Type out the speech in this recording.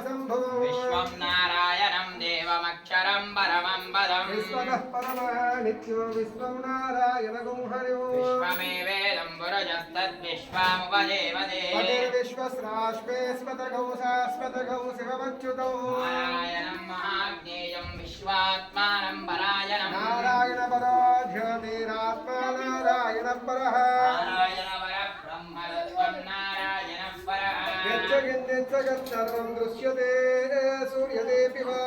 विश्वं नारायणं देवमक्षरं परमं पदम् विश्वतः परमः नित्यो विश्वं नारायणगुं हरिः विश्वमेवेदं पुरुषस्तद्विश्वामुपदेवते विश्वस्राश्वे स्मतगौ शाश्वतगौ शिवमच्युतौ नारायणं महाज्ञेयं विश्वात्मानं परायणं नारायण पराध्यतेरात्मा नारायण परः नारायण परब्रह्म तत्त्वं नारायणं परः यच्च किञ्चित् सर्वं दृश्यते सूर्यतेऽपि वा